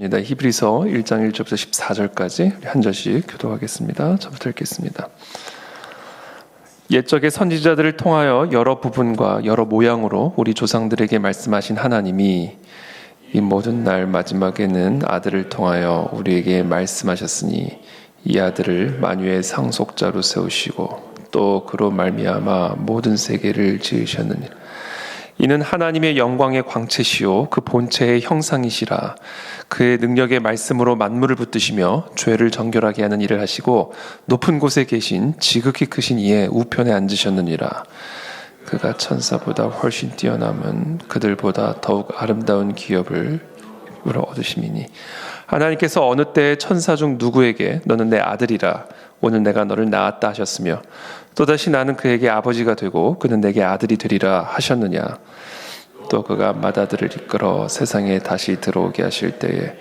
히브리서 1장 1절부터 14절까지 한 절씩 교독하겠습니다. 저부터 읽겠습니다. 옛적의 선지자들을 통하여 여러 부분과 여러 모양으로 우리 조상들에게 말씀하신 하나님이 이 모든 날 마지막에는 아들을 통하여 우리에게 말씀하셨으니 이 아들을 만유의 상속자로 세우시고 또 그로 말미암아 모든 세계를 지으셨느니라. 이는 하나님의 영광의 광채시요 그 본체의 형상이시라. 그의 능력의 말씀으로 만물을 붙드시며 죄를 정결하게 하는 일을 하시고 높은 곳에 계신 지극히 크신 이의 우편에 앉으셨느니라. 그가 천사보다 훨씬 뛰어남은 그들보다 더욱 아름다운 기업을 얻으심이니 하나님께서 어느 때에 천사 중 누구에게 너는 내 아들이라 오늘 내가 너를 낳았다 하셨으며 또다시 나는 그에게 아버지가 되고 그는 내게 아들이 되리라 하셨느냐. 또 그가 맏아들을 이끌어 세상에 다시 들어오게 하실 때에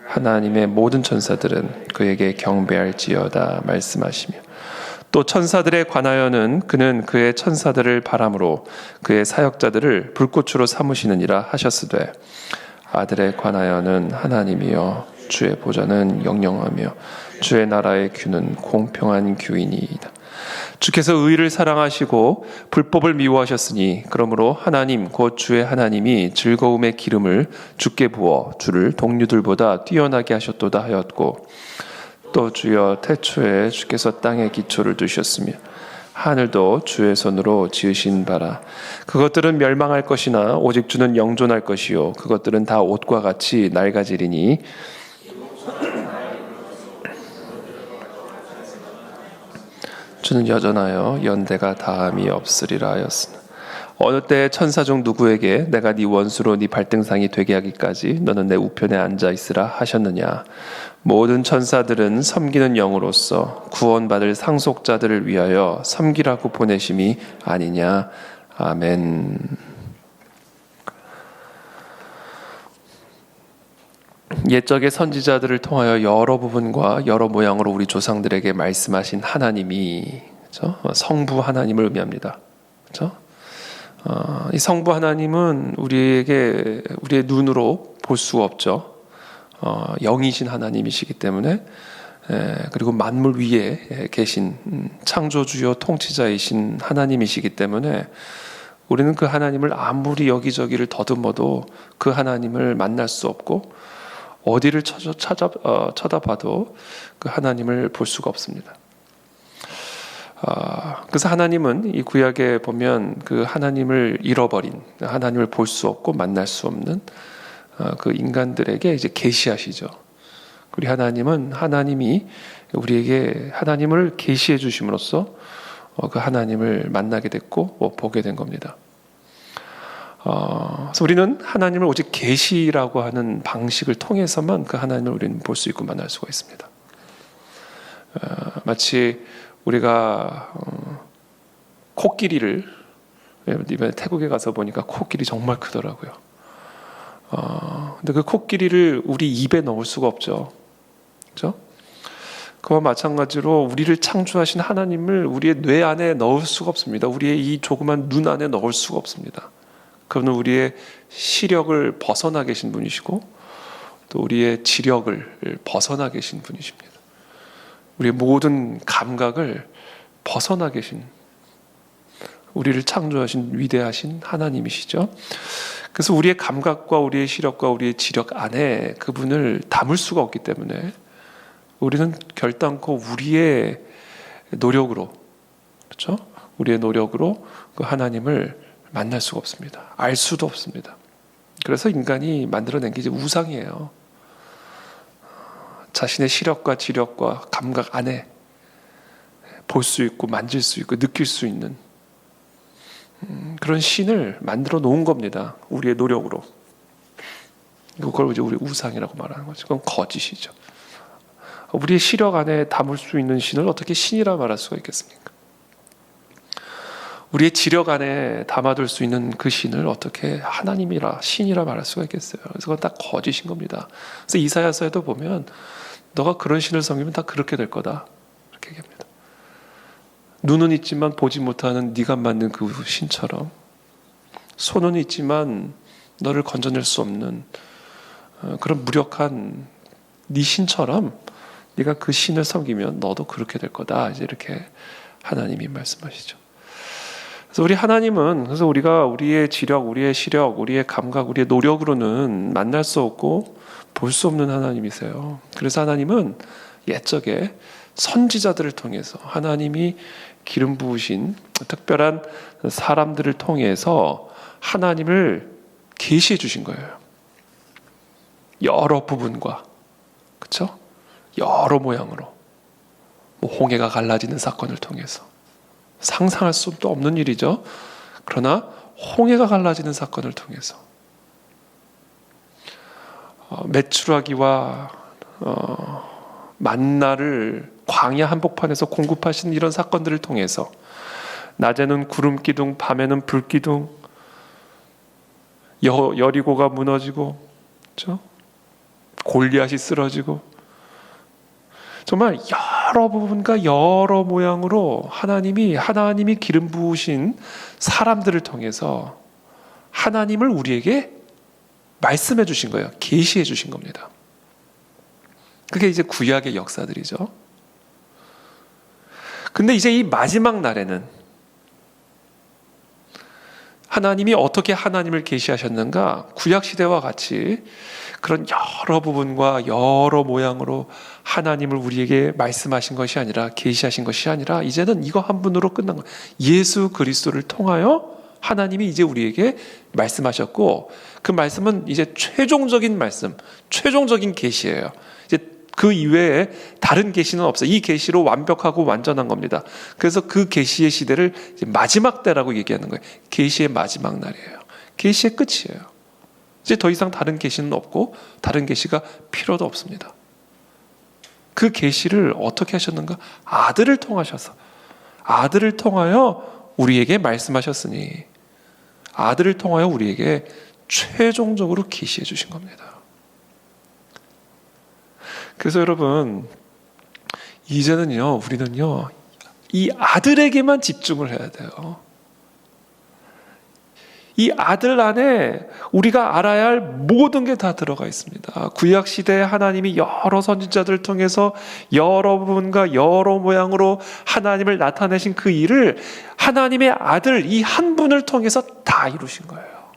하나님의 모든 천사들은 그에게 경배할지어다 말씀하시며 또 천사들에 관하여는 그는 그의 천사들을 바람으로 그의 사역자들을 불꽃으로 삼으시느니라 하셨으되 아들에 관하여는 하나님이여 주의 보좌는 영영하며 주의 나라의 규는 공평한 규이니이다. 주께서 의를 사랑하시고 불법을 미워하셨으니 그러므로 하나님 곧 주의 하나님이 즐거움의 기름을 주께 부어 주를 동류들보다 뛰어나게 하셨도다 하였고 또 주여 태초에 주께서 땅에 기초를 두셨으며 하늘도 주의 손으로 지으신 바라. 그것들은 멸망할 것이나 오직 주는 영존할 것이요 그것들은 다 옷과 같이 낡아지리니 주는 여전하여 연대가 다함이 없으리라 하였으나 어느 때 천사 중 누구에게 내가 네 원수로 네 발등상이 되게 하기까지 너는 내 우편에 앉아 있으라 하셨느냐. 모든 천사들은 섬기는 영으로서 구원받을 상속자들을 위하여 섬기라고 보내심이 아니냐. 아멘. 옛적의 선지자들을 통하여 여러 부분과 여러 모양으로 우리 조상들에게 말씀하신 하나님이 그렇죠? 성부 하나님을 의미합니다. 그렇죠? 이 성부 하나님은 우리의 눈으로 볼 수가 없죠. 영이신 하나님이시기 때문에 그리고 만물 위에 계신 창조주요 통치자이신 하나님이시기 때문에 우리는 그 하나님을 아무리 여기저기를 더듬어도 그 하나님을 만날 수 없고 어디를 쳐다봐도 그 하나님을 볼 수가 없습니다. 그래서 하나님은 이 구약에 보면 그 하나님을 잃어버린, 하나님을 볼 수 없고 만날 수 없는 그 인간들에게 이제 계시하시죠. 우리 하나님은 하나님이 우리에게 하나님을 계시해 주심으로써 그 하나님을 만나게 됐고 보게 된 겁니다. 그래서 우리는 하나님을 오직 계시라고 하는 방식을 통해서만 그 하나님을 우리는 볼 수 있고 만날 수가 있습니다. 마치 우리가 코끼리를 이번에 태국에 가서 보니까 코끼리 정말 크더라고요. 근데 그 코끼리를 우리 입에 넣을 수가 없죠. 그렇죠? 그와 마찬가지로 우리를 창조하신 하나님을 우리의 뇌 안에 넣을 수가 없습니다. 우리의 이 조그만 눈 안에 넣을 수가 없습니다. 그분은 우리의 시력을 벗어나 계신 분이시고 또 우리의 지력을 벗어나 계신 분이십니다. 우리의 모든 감각을 벗어나 계신 우리를 창조하신 위대하신 하나님이시죠. 그래서 우리의 감각과 우리의 시력과 우리의 지력 안에 그분을 담을 수가 없기 때문에 우리는 결단코 우리의 노력으로 그렇죠? 우리의 노력으로 그 하나님을 만날 수가 없습니다. 알 수도 없습니다. 그래서 인간이 만들어낸 게 이제 우상이에요. 자신의 시력과 지력과 감각 안에 볼 수 있고 만질 수 있고 느낄 수 있는 그런 신을 만들어 놓은 겁니다. 우리의 노력으로. 그걸 이제 우리 우상이라고 말하는 거죠. 그건 거짓이죠. 우리의 시력 안에 담을 수 있는 신을 어떻게 신이라 말할 수가 있겠습니까? 우리의 지력 안에 담아둘 수 있는 그 신을 어떻게 하나님이라 신이라 말할 수가 있겠어요. 그래서 그건 다 거짓인 겁니다. 그래서 이사야서에도 보면 너가 그런 신을 섬기면 다 그렇게 될 거다 이렇게 얘기합니다. 눈은 있지만 보지 못하는 네가 만든 그 신처럼 손은 있지만 너를 건져낼 수 없는 그런 무력한 네 신처럼 네가 그 신을 섬기면 너도 그렇게 될 거다. 이제 이렇게 하나님이 말씀하시죠. 그래서 우리 하나님은, 그래서 우리가 우리의 지력, 우리의 시력, 우리의 감각, 우리의 노력으로는 만날 수 없고 볼 수 없는 하나님이세요. 그래서 하나님은 옛적에 선지자들을 통해서, 하나님이 기름 부으신 특별한 사람들을 통해서 하나님을 계시해 주신 거예요. 여러 부분과, 그렇죠? 여러 모양으로, 홍해가 갈라지는 사건을 통해서, 상상할 수도 없는 일이죠. 그러나 홍해가 갈라지는 사건을 통해서, 메추라기와 만나를 광야 한복판에서 공급하신 이런 사건들을 통해서, 낮에는 구름 기둥, 밤에는 불 기둥, 여리고가 무너지고, 그렇죠? 골리앗이 쓰러지고, 정말 여러 부분과 여러 모양으로 하나님이 기름 부으신 사람들을 통해서 하나님을 우리에게 말씀해 주신 거예요. 계시해 주신 겁니다. 그게 이제 구약의 역사들이죠. 근데 이제 이 마지막 날에는 하나님이 어떻게 하나님을 계시하셨는가? 구약 시대와 같이 그런 여러 부분과 여러 모양으로 하나님을 우리에게 말씀하신 것이 아니라, 계시하신 것이 아니라, 이제는 이거 한 분으로 끝난 거예요. 예수 그리스도를 통하여 하나님이 이제 우리에게 말씀하셨고, 그 말씀은 이제 최종적인 말씀, 최종적인 계시예요. 이제 그 이외에 다른 계시는 없어요. 이 계시로 완벽하고 완전한 겁니다. 그래서 그 계시의 시대를 이제 마지막 때라고 얘기하는 거예요. 계시의 마지막 날이에요. 계시의 끝이에요. 이제 더 이상 다른 계시는 없고 다른 계시가 필요도 없습니다. 그 계시를 어떻게 하셨는가? 아들을 통하셔서, 아들을 통하여 우리에게 말씀하셨으니, 아들을 통하여 우리에게 최종적으로 계시해 주신 겁니다. 그래서 여러분, 이제는요, 우리는요, 이 아들에게만 집중을 해야 돼요. 이 아들 안에 우리가 알아야 할 모든 게 다 들어가 있습니다. 구약 시대에 하나님이 여러 선지자들을 통해서 여러 부분과 여러 모양으로 하나님을 나타내신 그 일을 하나님의 아들 이 한 분을 통해서 다 이루신 거예요.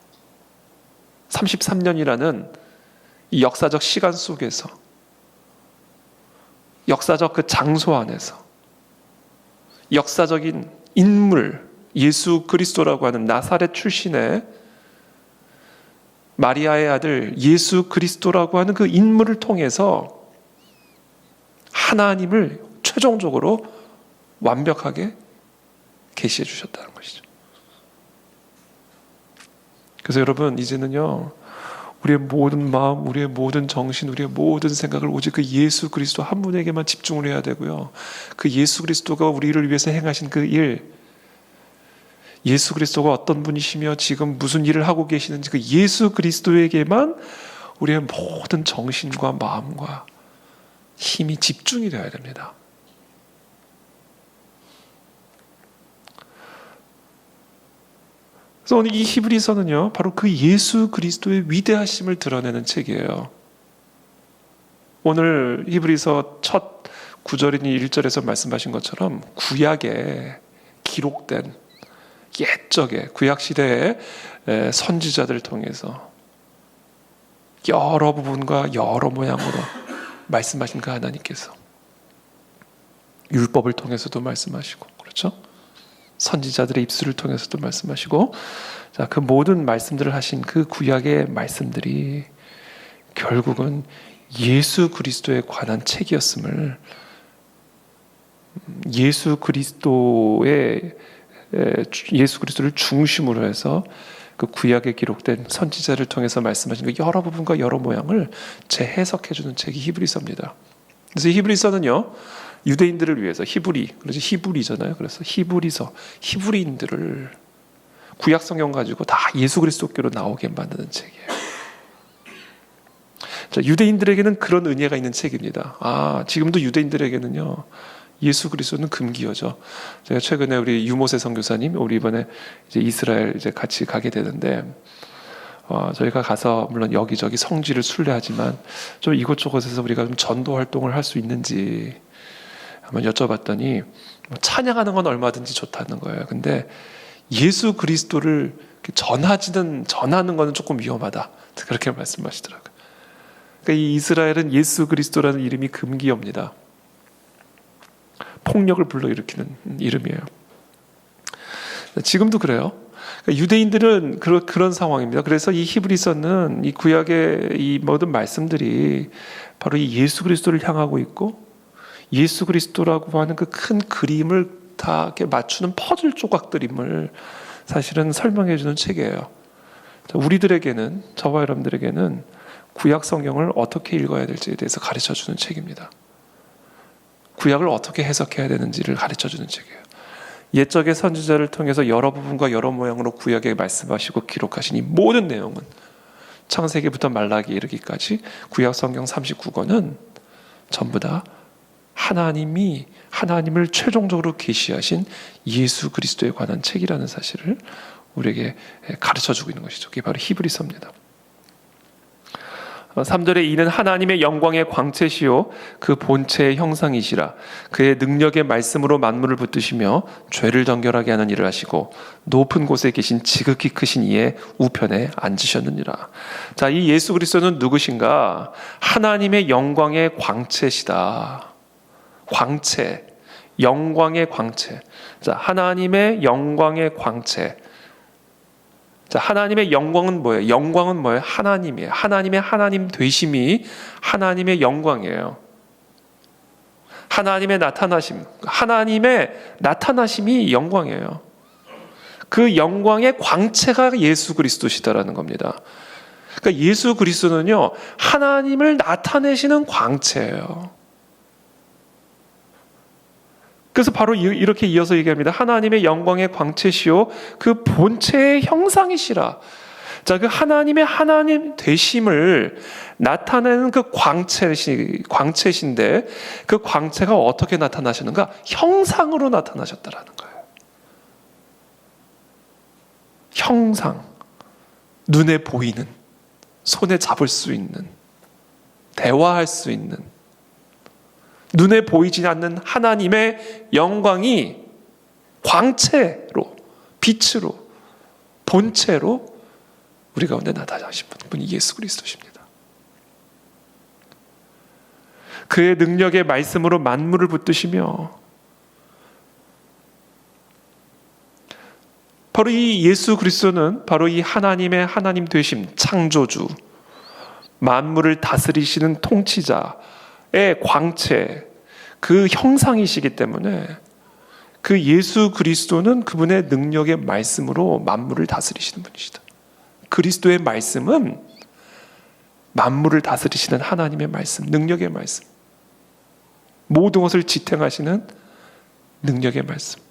33년이라는 이 역사적 시간 속에서, 역사적 그 장소 안에서, 역사적인 인물, 예수 그리스도라고 하는 나사렛 출신의 마리아의 아들 예수 그리스도라고 하는 그 인물을 통해서 하나님을 최종적으로 완벽하게 계시해 주셨다는 것이죠. 그래서 여러분, 이제는요, 우리의 모든 마음, 우리의 모든 정신, 우리의 모든 생각을 오직 그 예수 그리스도 한 분에게만 집중을 해야 되고요. 그 예수 그리스도가 우리를 위해서 행하신 그 일, 예수 그리스도가 어떤 분이시며 지금 무슨 일을 하고 계시는지 그 예수 그리스도에게만 우리의 모든 정신과 마음과 힘이 집중이 되어야 됩니다. 그래서 오늘 이 히브리서는요, 바로 그 예수 그리스도의 위대하심을 드러내는 책이에요. 오늘 히브리서 첫 9절이니 1절에서 말씀하신 것처럼 구약에 기록된 옛적에 구약시대의 선지자들을 통해서 여러 부분과 여러 모양으로 말씀하신 그 하나님께서 율법을 통해서도 말씀하시고, 그렇죠? 선지자들의 입술을 통해서도 말씀하시고, 자, 그 모든 말씀들을 하신 그 구약의 말씀들이 결국은 예수 그리스도에 관한 책이었음을, 예수 그리스도를 중심으로 해서 그 구약에 기록된 선지자를 통해서 말씀하신 그 여러 부분과 여러 모양을 재해석해주는 책이 히브리서입니다. 그래서 히브리서는요, 유대인들을 위해서, 그래서 히브리잖아요. 그래서 히브리서, 히브리인들을 구약 성경 가지고 다 예수 그리스도께로 나오게 만드는 책이에요. 자, 유대인들에게는 그런 은혜가 있는 책입니다. 지금도 유대인들에게는요, 예수 그리스도는 금기어죠. 제가 최근에 우리 유모세 선교사님, 우리 이번에 이제 이스라엘 이제 같이 가게 되는데, 저희가 가서 물론 여기저기 성지를 순례하지만 좀 이곳저곳에서 우리가 좀 전도 활동을 할 수 있는지 한번 여쭤봤더니 찬양하는 건 얼마든지 좋다는 거예요. 근데 예수 그리스도를 전하는 것은 조금 위험하다. 그렇게 말씀하시더라고요. 그러니까 이 이스라엘은 예수 그리스도라는 이름이 금기어입니다. 폭력을 불러일으키는 이름이에요. 지금도 그래요. 그러니까 유대인들은 그런 상황입니다. 그래서 이 히브리서는 이 구약의 이 모든 말씀들이 바로 이 예수 그리스도를 향하고 있고 예수 그리스도라고 하는 그 큰 그림을 다 이렇게 맞추는 퍼즐 조각들임을 사실은 설명해 주는 책이에요. 우리들에게는, 저와 여러분들에게는 구약 성경을 어떻게 읽어야 될지에 대해서 가르쳐 주는 책입니다. 구약을 어떻게 해석해야 되는지를 가르쳐 주는 책이에요. 옛적의 선지자를 통해서 여러 부분과 여러 모양으로 구약에 말씀하시고 기록하신 이 모든 내용은 창세기부터 말라기에 이르기까지 구약 성경 39권은 전부 다 하나님을 최종적으로 계시하신 예수 그리스도에 관한 책이라는 사실을 우리에게 가르쳐주고 있는 것이죠. 그게 바로 히브리서입니다. 3절에 이는 하나님의 영광의 광채시요 그 본체의 형상이시라. 그의 능력의 말씀으로 만물을 붙드시며 죄를 정결하게 하는 일을 하시고 높은 곳에 계신 지극히 크신 이의 우편에 앉으셨느니라. 자, 이 예수 그리스도는 누구신가? 하나님의 영광의 광채시다. 광채, 영광의 광채. 자, 하나님의 영광의 광채. 자, 하나님의 영광은 뭐예요? 영광은 뭐예요? 하나님이에요. 하나님의 하나님 되심이 하나님의 영광이에요. 하나님의 나타나심이 영광이에요. 그 영광의 광채가 예수 그리스도시다라는 겁니다. 그러니까 예수 그리스도는요, 하나님을 나타내시는 광채예요. 그래서 바로 이렇게 이어서 얘기합니다. 하나님의 영광의 광채시요 그 본체의 형상이시라. 자, 그 하나님의 하나님 되심을 나타내는 그 광채신데 그 광채가 어떻게 나타나시는가? 형상으로 나타나셨다라는 거예요. 형상, 눈에 보이는, 손에 잡을 수 있는, 대화할 수 있는, 눈에 보이지 않는 하나님의 영광이 광채로, 빛으로, 본체로 우리 가운데 나타나신 분이 예수 그리스도십니다. 그의 능력의 말씀으로 만물을 붙드시며, 바로 이 예수 그리스도는 바로 이 하나님의 하나님 되심, 창조주, 만물을 다스리시는 통치자의 광채, 그 형상이시기 때문에 그 예수 그리스도는 그분의 능력의 말씀으로 만물을 다스리시는 분이시다. 그리스도의 말씀은 만물을 다스리시는 하나님의 말씀, 능력의 말씀, 모든 것을 지탱하시는 능력의 말씀,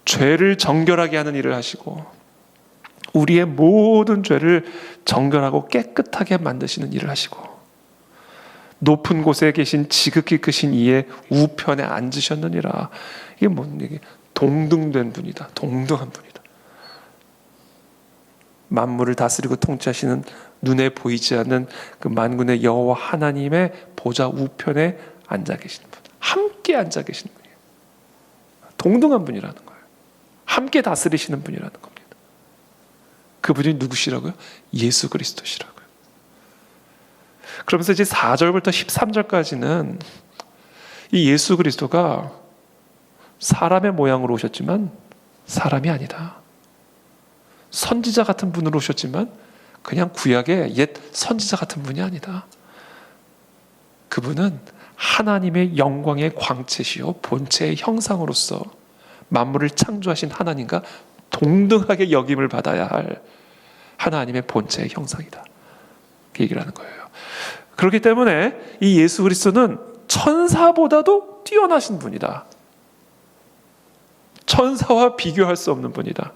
죄를 정결하게 하는 일을 하시고 우리의 모든 죄를 정결하고 깨끗하게 만드시는 일을 하시고 높은 곳에 계신 지극히 크신 이의 우편에 앉으셨느니라. 이게 뭔 얘기? 동등된 분이다. 동등한 분이다. 만물을 다스리고 통치하시는 눈에 보이지 않는 그 만군의 여호와 하나님의 보좌 우편에 앉아 계시는 분. 함께 앉아 계시는 분이에요. 동등한 분이라는 거예요. 함께 다스리시는 분이라는 겁니다. 그분이 누구시라고요? 예수 그리스도시라고요. 그러면서 이제 4절부터 13절까지는 이 예수 그리스도가 사람의 모양으로 오셨지만 사람이 아니다. 선지자 같은 분으로 오셨지만 그냥 구약의 옛 선지자 같은 분이 아니다. 그분은 하나님의 영광의 광채시요 본체의 형상으로서 만물을 창조하신 하나님과 동등하게 여김을 받아야 할 하나님의 본체의 형상이다. 그 얘기를 하는 거예요. 그렇기 때문에 이 예수 그리스도는 천사보다도 뛰어나신 분이다. 천사와 비교할 수 없는 분이다.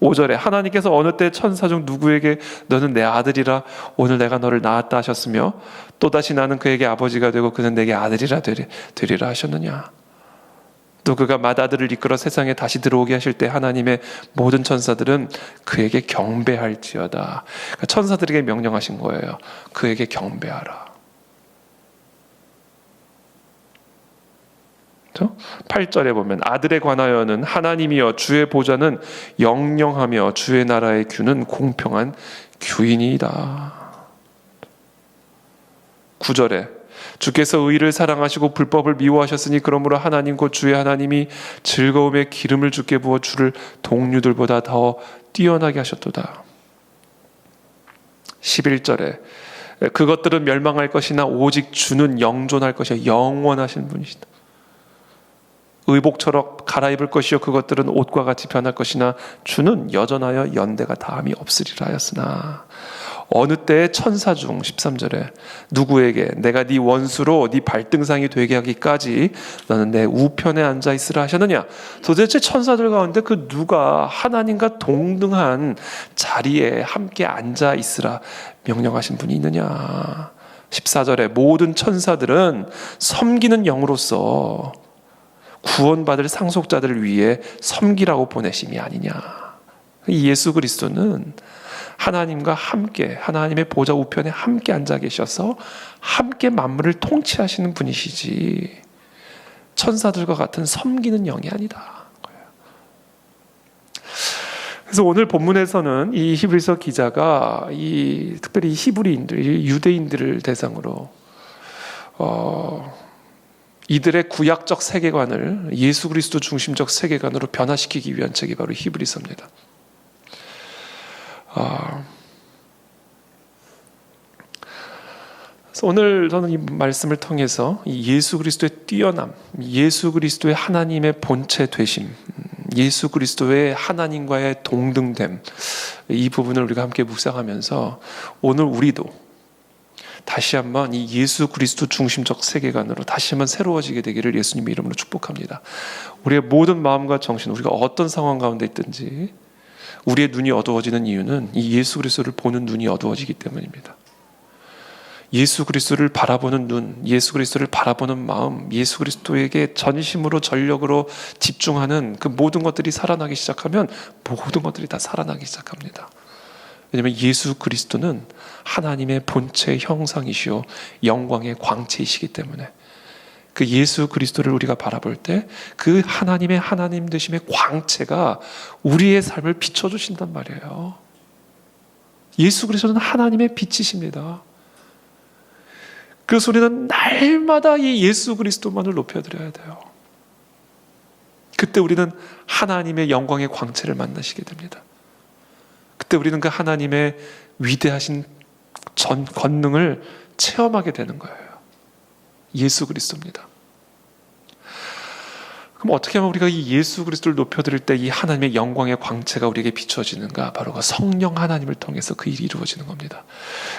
5절에 하나님께서 어느 때 천사 중 누구에게 너는 내 아들이라 오늘 내가 너를 낳았다 하셨으며 또다시 나는 그에게 아버지가 되고 그는 내게 아들이라 되리라 하셨느냐. 또 그가 맏아들을 이끌어 세상에 다시 들어오게 하실 때 하나님의 모든 천사들은 그에게 경배할지어다. 그러니까 천사들에게 명령하신 거예요. 그에게 경배하라. 8절에 보면 아들에 관하여는 하나님이여 주의 보좌는 영영하며 주의 나라의 규는 공평한 규이니이다. 9절에 주께서 의를 사랑하시고 불법을 미워하셨으니 그러므로 하나님 곧 주의 하나님이 즐거움의 기름을 주께 부어 주를 동류들보다 더 뛰어나게 하셨도다. 11절에 그것들은 멸망할 것이나 오직 주는 영존할 것이요 영원하신 분이시다. 의복처럼 갈아입을 것이요 그것들은 옷과 같이 변할 것이나 주는 여전하여 연대가 다함이 없으리라 하였으나 어느 때에 천사 중 13절에 누구에게 내가 네 원수로 네 발등상이 되게 하기까지 너는 내 우편에 앉아 있으라 하셨느냐. 도대체 천사들 가운데 그 누가 하나님과 동등한 자리에 함께 앉아 있으라 명령하신 분이 있느냐. 14절에 모든 천사들은 섬기는 영으로서 구원받을 상속자들을 위해 섬기라고 보내심이 아니냐. 예수 그리스도는 하나님과 함께 하나님의 보좌 우편에 함께 앉아 계셔서 함께 만물을 통치하시는 분이시지 천사들과 같은 섬기는 영이 아니다. 그래서 오늘 본문에서는 이 히브리서 기자가 특별히 히브리인들, 유대인들을 대상으로 이들의 구약적 세계관을 예수 그리스도 중심적 세계관으로 변화시키기 위한 책이 바로 히브리서입니다. 그래서 오늘 저는 이 말씀을 통해서 이 예수 그리스도의 뛰어남, 예수 그리스도의 하나님의 본체 되심, 예수 그리스도의 하나님과의 동등됨, 이 부분을 우리가 함께 묵상하면서 오늘 우리도 다시 한번 이 예수 그리스도 중심적 세계관으로 다시 한번 새로워지게 되기를 예수님의 이름으로 축복합니다. 우리의 모든 마음과 정신, 우리가 어떤 상황 가운데 있든지 우리의 눈이 어두워지는 이유는 이 예수 그리스도를 보는 눈이 어두워지기 때문입니다. 예수 그리스도를 바라보는 눈, 예수 그리스도를 바라보는 마음, 예수 그리스도에게 전심으로 전력으로 집중하는 그 모든 것들이 살아나기 시작하면 모든 것들이 다 살아나기 시작합니다. 왜냐하면 예수 그리스도는 하나님의 본체 형상이시오 영광의 광채이시기 때문에 그 예수 그리스도를 우리가 바라볼 때 그 하나님의 하나님 되심의 광채가 우리의 삶을 비춰주신단 말이에요. 예수 그리스도는 하나님의 빛이십니다. 그래서 우리는 날마다 이 예수 그리스도만을 높여드려야 돼요. 그때 우리는 하나님의 영광의 광채를 만나시게 됩니다. 그때 우리는 그 하나님의 위대하신 권능을 체험하게 되는 거예요. 예수 그리스도입니다. 그럼 어떻게 하면 우리가 이 예수 그리스도를 높여드릴 때 이 하나님의 영광의 광채가 우리에게 비춰지는가? 바로 그 성령 하나님을 통해서 그 일이 이루어지는 겁니다.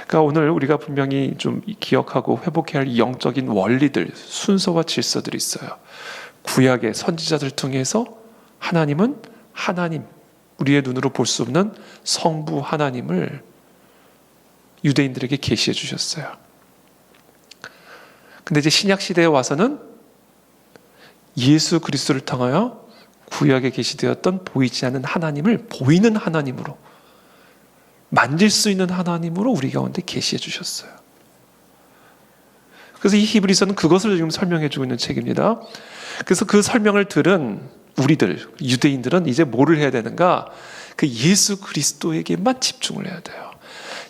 그러니까 오늘 우리가 분명히 좀 기억하고 회복해야 할 영적인 원리들, 순서와 질서들이 있어요. 구약의 선지자들 통해서 하나님은 하나님, 우리의 눈으로 볼 수 없는 성부 하나님을 유대인들에게 계시해 주셨어요. 근데 이제 신약 시대에 와서는 예수 그리스도를 통하여 구약에 계시되었던 보이지 않는 하나님을 보이는 하나님으로, 만질 수 있는 하나님으로 우리 가운데 계시해 주셨어요. 그래서 이 히브리서는 그것을 지금 설명해 주고 있는 책입니다. 그래서 그 설명을 들은 우리들, 유대인들은 이제 뭐를 해야 되는가? 그 예수 그리스도에게만 집중을 해야 돼요.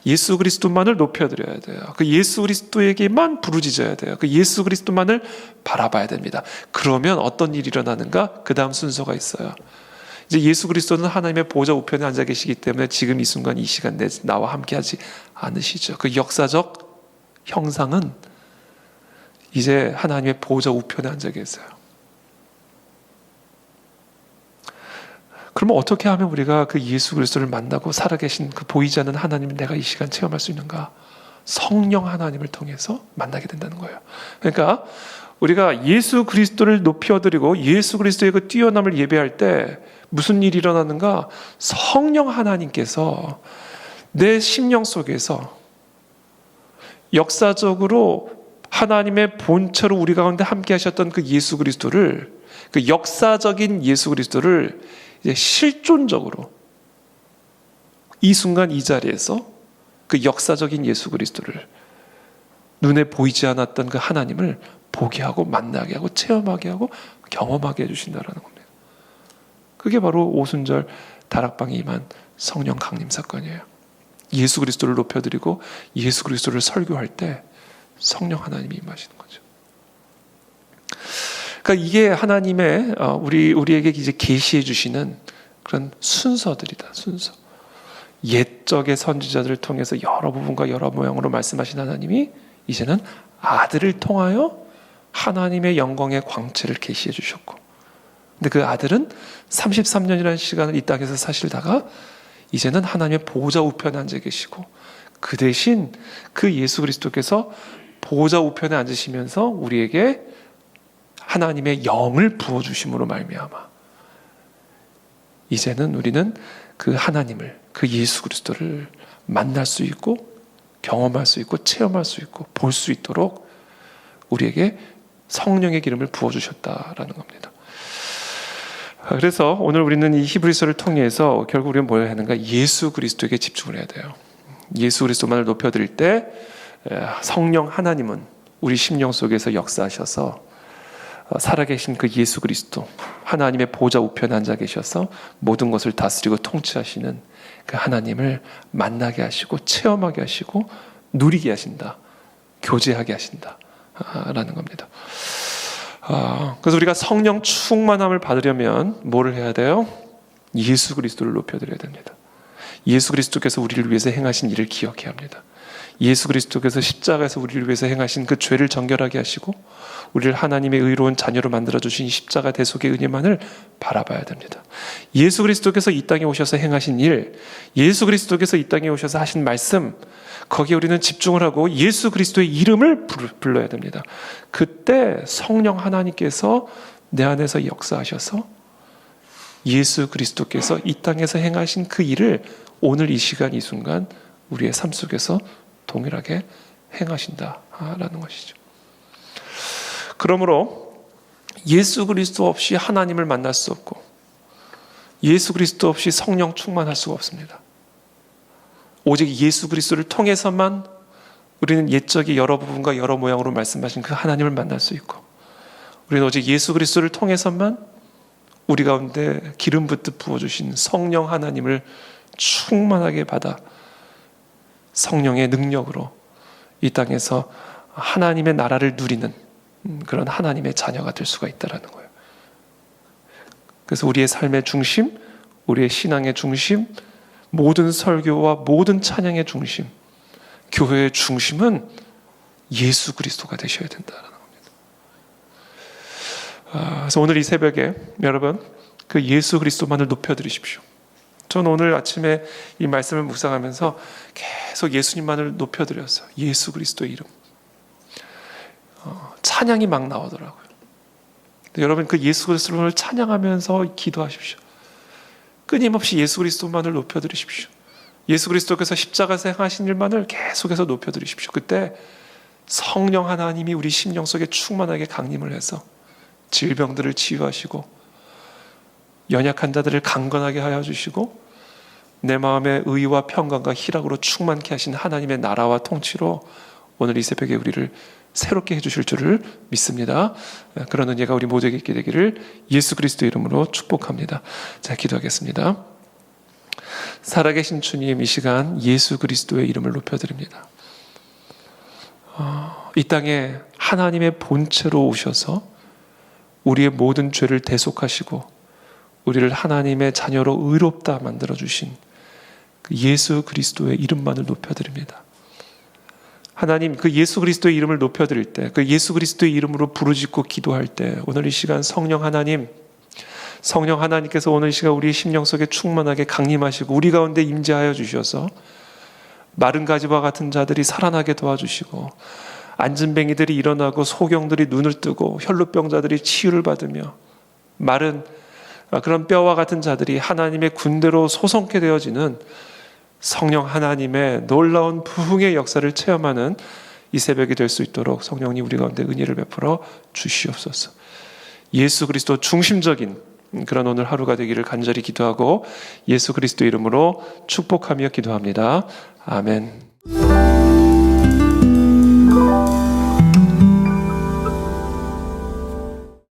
예수 그리스도만을 높여드려야 돼요. 그 예수 그리스도에게만 부르짖어야 돼요. 그 예수 그리스도만을 바라봐야 됩니다. 그러면 어떤 일이 일어나는가? 그 다음 순서가 있어요. 이제 예수 그리스도는 하나님의 보좌 우편에 앉아 계시기 때문에 지금 이 순간 이 시간 내 나와 함께하지 않으시죠. 그 역사적 형상은 이제 하나님의 보좌 우편에 앉아 계세요. 그러면 어떻게 하면 우리가 그 예수 그리스도를 만나고 살아계신 그 보이지 않는 하나님을 내가 이 시간 체험할 수 있는가? 성령 하나님을 통해서 만나게 된다는 거예요. 그러니까 우리가 예수 그리스도를 높여드리고 예수 그리스도의 그 뛰어남을 예배할 때 무슨 일이 일어나는가? 성령 하나님께서 내 심령 속에서 역사적으로 하나님의 본체로 우리 가운데 함께 하셨던 그 예수 그리스도를 그 역사적인 예수 그리스도를 이제 실존적으로 이 순간 이 자리에서 그 역사적인 예수 그리스도를 눈에 보이지 않았던 그 하나님을 보게 하고 만나게 하고 체험하게 하고 경험하게 해주신다라는 겁니다. 그게 바로 오순절 다락방에 임한 성령 강림 사건이에요. 예수 그리스도를 높여드리고 예수 그리스도를 설교할 때 성령 하나님이 임하시는 거죠. 그러니까 이게 하나님의 우리에게 이제 계시해 주시는 그런 순서들이다. 순서. 옛적의 선지자들을 통해서 여러 부분과 여러 모양으로 말씀하신 하나님이 이제는 아들을 통하여 하나님의 영광의 광채를 계시해 주셨고, 근데 그 아들은 33년이라는 시간을 이 땅에서 사시다가 이제는 하나님의 보좌 우편에 앉아 계시고, 그 대신 그 예수 그리스도께서 보좌 우편에 앉으시면서 우리에게 하나님의 영을 부어주심으로 말미암아 이제는 우리는 그 하나님을, 그 예수 그리스도를 만날 수 있고 경험할 수 있고 체험할 수 있고 볼 수 있도록 우리에게 성령의 기름을 부어주셨다라는 겁니다. 그래서 오늘 우리는 이 히브리서를 통해서 결국 우리는 뭘 해야 하는가? 예수 그리스도에게 집중을 해야 돼요. 예수 그리스도만을 높여드릴 때 성령 하나님은 우리 심령 속에서 역사하셔서 살아계신 그 예수 그리스도, 하나님의 보좌 우편에 앉아 계셔서 모든 것을 다스리고 통치하시는 그 하나님을 만나게 하시고 체험하게 하시고 누리게 하신다, 교제하게 하신다 라는 겁니다. 그래서 우리가 성령 충만함을 받으려면 뭐를 해야 돼요? 예수 그리스도를 높여드려야 됩니다. 예수 그리스도께서 우리를 위해서 행하신 일을 기억해야 합니다. 예수 그리스도께서 십자가에서 우리를 위해서 행하신 그 죄를 정결하게 하시고 우리를 하나님의 의로운 자녀로 만들어주신 십자가 대속의 은혜만을 바라봐야 됩니다. 예수 그리스도께서 이 땅에 오셔서 행하신 일, 예수 그리스도께서 이 땅에 오셔서 하신 말씀, 거기에 우리는 집중을 하고 예수 그리스도의 이름을 불러야 됩니다. 그때 성령 하나님께서 내 안에서 역사하셔서 예수 그리스도께서 이 땅에서 행하신 그 일을 오늘 이 시간 이 순간 우리의 삶 속에서 동일하게 행하신다라는 것이죠. 그러므로 예수 그리스도 없이 하나님을 만날 수 없고 예수 그리스도 없이 성령 충만할 수가 없습니다. 오직 예수 그리스도를 통해서만 우리는 옛적의 여러 부분과 여러 모양으로 말씀하신 그 하나님을 만날 수 있고, 우리는 오직 예수 그리스도를 통해서만 우리 가운데 기름 붓듯 부어주신 성령 하나님을 충만하게 받아 성령의 능력으로 이 땅에서 하나님의 나라를 누리는 그런 하나님의 자녀가 될 수가 있다는 거예요. 그래서 우리의 삶의 중심, 우리의 신앙의 중심, 모든 설교와 모든 찬양의 중심, 교회의 중심은 예수 그리스도가 되셔야 된다는 겁니다. 그래서 오늘 이 새벽에 여러분 그 예수 그리스도만을 높여드리십시오. 저는 오늘 아침에 이 말씀을 묵상하면서 계속 예수님만을 높여드렸어요. 예수 그리스도의 이름. 찬양이 막 나오더라고요. 여러분 그 예수 그리스도를 찬양하면서 기도하십시오. 끊임없이 예수 그리스도만을 높여드리십시오. 예수 그리스도께서 십자가에서 행하신 일만을 계속해서 높여드리십시오. 그때 성령 하나님이 우리 심령 속에 충만하게 강림을 해서 질병들을 치유하시고 연약한 자들을 강건하게 하여 주시고 내 마음의 의와 평강과 희락으로 충만케 하신 하나님의 나라와 통치로 오늘 이 새벽에 우리를 새롭게 해주실 줄을 믿습니다. 그런 은혜가 우리 모두에게 있게 되기를 예수 그리스도 이름으로 축복합니다. 자, 기도하겠습니다. 살아계신 주님, 이 시간 예수 그리스도의 이름을 높여드립니다. 이 땅에 하나님의 본체로 오셔서 우리의 모든 죄를 대속하시고 우리를 하나님의 자녀로 의롭다 만들어주신 그 예수 그리스도의 이름만을 높여드립니다. 하나님, 그 예수 그리스도의 이름을 높여드릴 때, 그 예수 그리스도의 이름으로 부르짖고 기도할 때 오늘 이 시간 성령 하나님께서 오늘 이 시간 우리의 심령 속에 충만하게 강림하시고 우리 가운데 임재하여 주셔서 마른 가지와 같은 자들이 살아나게 도와주시고 안진뱅이들이 일어나고 소경들이 눈을 뜨고 혈루병자들이 치유를 받으며 마른 그런 뼈와 같은 자들이 하나님의 군대로 소성케 되어지는 성령 하나님의 놀라운 부흥의 역사를 체험하는 이 새벽이 될 수 있도록 성령님 우리 가운데 은혜를 베풀어 주시옵소서. 예수 그리스도 중심적인 그런 오늘 하루가 되기를 간절히 기도하고 예수 그리스도 이름으로 축복하며 기도합니다. 아멘.